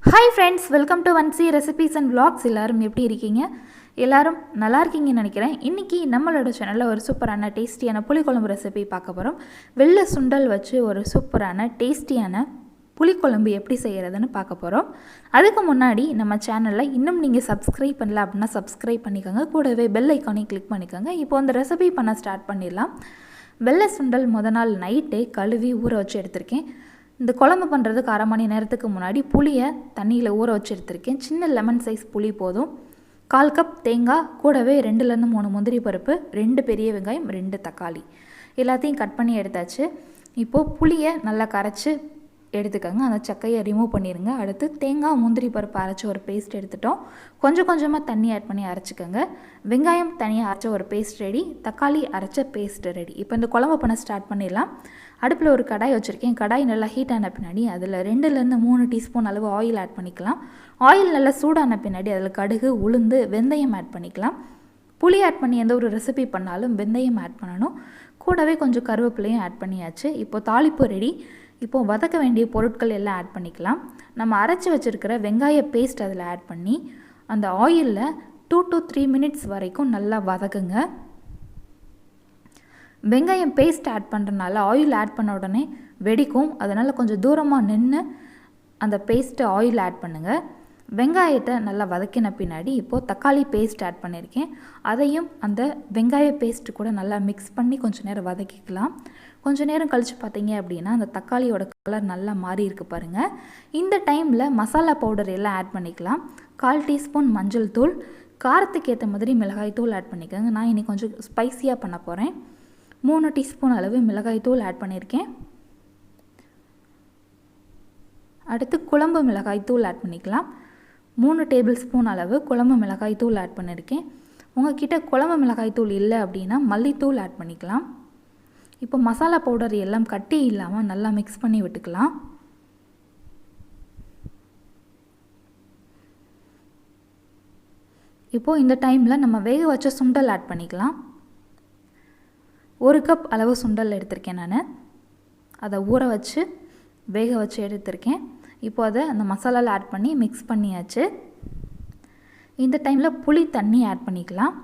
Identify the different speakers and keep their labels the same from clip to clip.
Speaker 1: Hi friends, welcome to ஒன்சி recipes and vlogs. எல்லோரும் எப்படி இருக்கீங்க? எல்லோரும் நல்லா இருக்கீங்கன்னு நினைக்கிறேன். இன்றைக்கி நம்மளோட சேனலில் ஒரு சூப்பரான டேஸ்டியான புளிக்குழம்பு ரெசிபி பார்க்க போகிறோம். வெள்ளை சுண்டல் வச்சு ஒரு சூப்பரான டேஸ்டியான புளிக்குழம்பு எப்படி செய்கிறதுன்னு பார்க்க போகிறோம். அதுக்கு முன்னாடி நம்ம சேனலில் இன்னும் நீங்கள் சப்ஸ்கிரைப் பண்ணல அப்படின்னா சப்ஸ்கிரைப் பண்ணிக்கோங்க. கூடவே பெல் ஐக்கானையும் கிளிக் பண்ணிக்கோங்க. இப்போ அந்த ரெசிபி பண்ண ஸ்டார்ட் பண்ணிடலாம். வெள்ளை சுண்டல் நாள் நைட்டே கழுவி ஊற வச்சு எடுத்திருக்கேன். இந்த குழம்பு பண்ணுறதுக்கு அரை மணி நேரத்துக்கு முன்னாடி புளியை தண்ணியில் ஊற வச்சு எடுத்திருக்கேன். சின்ன லெமன் சைஸ் புளி போதும். 1/4 கப் தேங்காய், கூடவே 2லேருந்து 3 முந்திரி பருப்பு, 2 பெரிய வெங்காயம், 2 தக்காளி எல்லாத்தையும் கட் பண்ணி எடுத்தாச்சு. இப்போது புளியை நல்லா கரைச்சி எடுத்துக்கோங்க. அந்த சக்கையை ரிமூவ் பண்ணிடுங்க. அடுத்து தேங்காய் முந்திரி பருப்பு அரைச்சி ஒரு பேஸ்ட் எடுத்துட்டோம். கொஞ்சம் கொஞ்சமாக தண்ணி ஆட் பண்ணி அரைச்சிக்கோங்க. வெங்காயம் தனியாக அரைச்ச ஒரு பேஸ்ட் ரெடி, தக்காளி அரைச்ச பேஸ்ட் ரெடி. இப்போ இந்த குழம்பு பண்ண ஸ்டார்ட் பண்ணிடலாம். அடுப்பில் ஒரு கடாய் வச்சுருக்கேன். கடாய் நல்லா ஹீட் ஆன பின்னாடி அதில் 2லேருந்து 3 டீஸ்பூன் அளவு ஆயில் ஆட் பண்ணிக்கலாம். ஆயில் நல்லா சூடான பின்னாடி அதில் கடுகு, உளுந்து, வெந்தயம் ஆட் பண்ணிக்கலாம். புளி ஆட் பண்ணி எந்த ஒரு ரெசிபி பண்ணாலும் வெந்தயம் ஆட் பண்ணணும். கூடவே கொஞ்சம் கருவேப்பிலையும் ஆட் பண்ணியாச்சு. இப்போது தாளிப்பு ரெடி. இப்போது வதக்க வேண்டிய பொருட்கள் எல்லாம் ஆட் பண்ணிக்கலாம். நம்ம அரைச்சி வச்சுருக்கிற வெங்காய பேஸ்ட் அதில் ஆட் பண்ணி அந்த ஆயிலில் 2 to 3 மினிட்ஸ் வரைக்கும் நல்லா வதக்குங்க. வெங்காயம் பேஸ்ட் ஆட் பண்ணுறதுனால ஆயில் ஆட் பண்ண உடனே வெடிக்கும். அதனால் கொஞ்சம் தூரமாக நின்று அந்த பேஸ்ட்டு ஆயில் ஆட் பண்ணுங்கள். வெங்காயத்தை நல்லா வதக்கின பின்னாடி இப்போது தக்காளி பேஸ்ட் ஆட் பண்ணியிருக்கேன். அதையும் அந்த வெங்காய பேஸ்ட்டு கூட நல்லா மிக்ஸ் பண்ணி கொஞ்சம் நேரம் வதக்கிக்கலாம். கொஞ்சம் நேரம் கழித்து பார்த்தீங்க அப்படின்னா அந்த தக்காளியோட கலர் நல்லா மாறி இருக்கு பாருங்கள். இந்த டைமில் மசாலா பவுடர் எல்லாம் ஆட் பண்ணிக்கலாம். 1/4 டீஸ்பூன் மஞ்சள் தூள், காரத்துக்கு ஏற்ற மாதிரி மிளகாய் தூள் ஆட் பண்ணிக்கோங்க. நான் இன்றைக்கி கொஞ்சம் ஸ்பைஸியாக பண்ண போகிறேன். 3 டீஸ்பூன் அளவு மிளகாய் தூள் ஆட் பண்ணியிருக்கேன். அடுத்து குழம்பு மிளகாய் தூள் ஆட் பண்ணிக்கலாம். 3 டேபிள் ஸ்பூன் அளவு குழம்பு மிளகாய் தூள் ஆட் பண்ணியிருக்கேன். உங்கள்கிட்ட குழம்பு மிளகாய் தூள் இல்லை அப்படின்னா மல்லித்தூள் ஆட் பண்ணிக்கலாம். இப்போ மசாலா பவுடர் எல்லாம் கட்டி இல்லாமல் நல்லா மிக்ஸ் பண்ணி விட்டுக்கலாம். இப்போது இந்த டைமில் நம்ம வேக வச்ச சுண்டல் ஆட் பண்ணிக்கலாம். 1 கப் அளவு சுண்டல் எடுத்திருக்கேன். நான் அதை ஊற வச்சு வேக வச்சு எடுத்திருக்கேன். இப்போ அதை அந்த மசாலாவில் ஆட் பண்ணி மிக்ஸ் பண்ணியாச்சு. இந்த டைமில் புளி தண்ணி ஆட் பண்ணிக்கலாம்.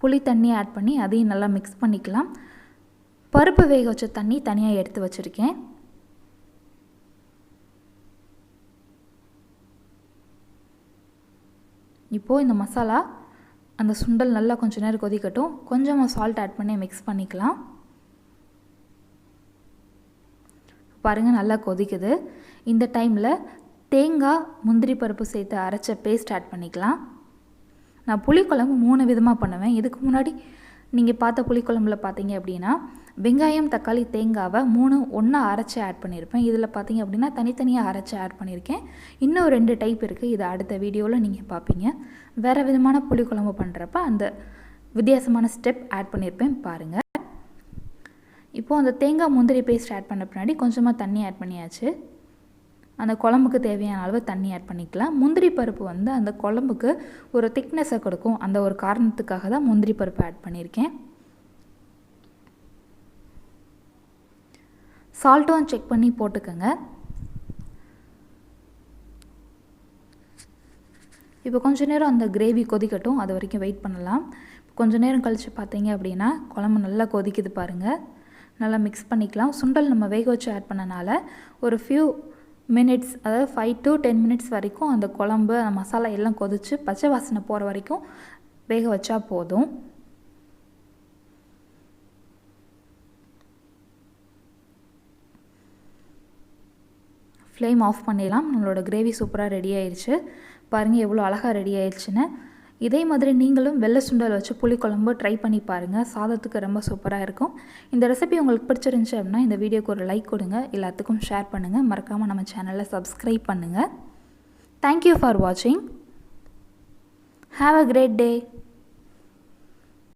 Speaker 1: புளி தண்ணி ஆட் பண்ணி அதையும் நல்லா மிக்ஸ் பண்ணிக்கலாம். பருப்பு வேக வச்ச தண்ணி தனியாக எடுத்து வச்சுருக்கேன். இப்போது இந்த மசாலா அந்த சுண்டல் நல்லா கொஞ்சம் நேரம் கொதிக்கட்டும். கொஞ்சமாக சால்ட் ஆட் பண்ணி மிக்ஸ் பண்ணிக்கலாம். பாருங்கள் நல்லா கொதிக்குது. இந்த டைமில் தேங்காய் முந்திரி பருப்பு சேர்த்து அரைச்ச பேஸ்ட் ஆட் பண்ணிக்கலாம். நான் புளிக்குழம்பு 3 விதமாக பண்ணுவேன். இதுக்கு முன்னாடி நீங்கள் பார்த்த புளிக்குழம்புல பார்த்தீங்க அப்படின்னா வெங்காயம், தக்காளி, தேங்காவை 3 ஒன்றா அரைச்சி ஆட் பண்ணியிருப்பேன். இதில் பார்த்தீங்க அப்படின்னா தனித்தனியாக அரைச்சி ஆட் பண்ணியிருக்கேன். இன்னும் 2 டைப் இருக்குது. இது அடுத்த வீடியோவில் நீங்கள் பார்ப்பீங்க. வேறு விதமான புளிக்குழம்பு பண்ணுறப்ப அந்த வித்தியாசமான ஸ்டெப் ஆட் பண்ணியிருப்பேன் பாருங்கள். இப்போது அந்த தேங்காய் முந்திரி பேஸ்ட் ஆட் பண்ண பின்னாடி கொஞ்சமாக தண்ணி ஆட் பண்ணியாச்சு. அந்த குழம்புக்கு தேவையான அளவு தண்ணி ஆட் பண்ணிக்கலாம். முந்திரி பருப்பு அந்த குழம்புக்கு ஒரு திக்னஸை கொடுக்கும். அந்த ஒரு காரணத்துக்காக தான் முந்திரி பருப்பு ஆட் பண்ணியிருக்கேன். சால்ட்டும் செக் பண்ணி போட்டுக்கோங்க. இப்போ கொஞ்சம் நேரம் அந்த கிரேவி கொதிக்கட்டும். அது வரைக்கும் வெயிட் பண்ணலாம். கொஞ்சம் நேரம் கழித்து பார்த்தீங்க அப்படின்னா குழம்பு நல்லா கொதிக்குது பாருங்கள். நல்லா மிக்ஸ் பண்ணிக்கலாம். சுண்டல் நம்ம வேக வச்சு ஆட் பண்ணனால ஒரு ஃபியூ மினிட்ஸ், அதாவது 5 to 10 மினிட்ஸ் வரைக்கும் அந்த குழம்பு அந்த மசாலா எல்லாம் கொதித்து பச்சை வாசனை போகிற வரைக்கும் வேக வச்சா போதும். ஃப்ளேம் ஆஃப் பண்ணிடலாம். நம்மளோட கிரேவி சூப்பராக ரெடி ஆயிடுச்சு. பாருங்கள் எவ்வளோ அழகாக ரெடி ஆயிடுச்சுன்னு. இதே மாதிரி நீங்களும் வெள்ளை சுண்டல் வச்சு புளிக்குழம்பு ட்ரை பண்ணி பாருங்கள். சாதத்துக்கு ரொம்ப சூப்பராக இருக்கும். இந்த ரெசிபி உங்களுக்கு பிடிச்சிருந்துச்சு அப்படின்னா இந்த வீடியோக்கு ஒரு லைக் கொடுங்க. எல்லாத்துக்கும் ஷேர் பண்ணுங்கள். மறக்காமல் நம்ம சேனலை சப்ஸ்கிரைப் பண்ணுங்கள். தேங்க்யூ ஃபார் வாட்சிங். Have a great day.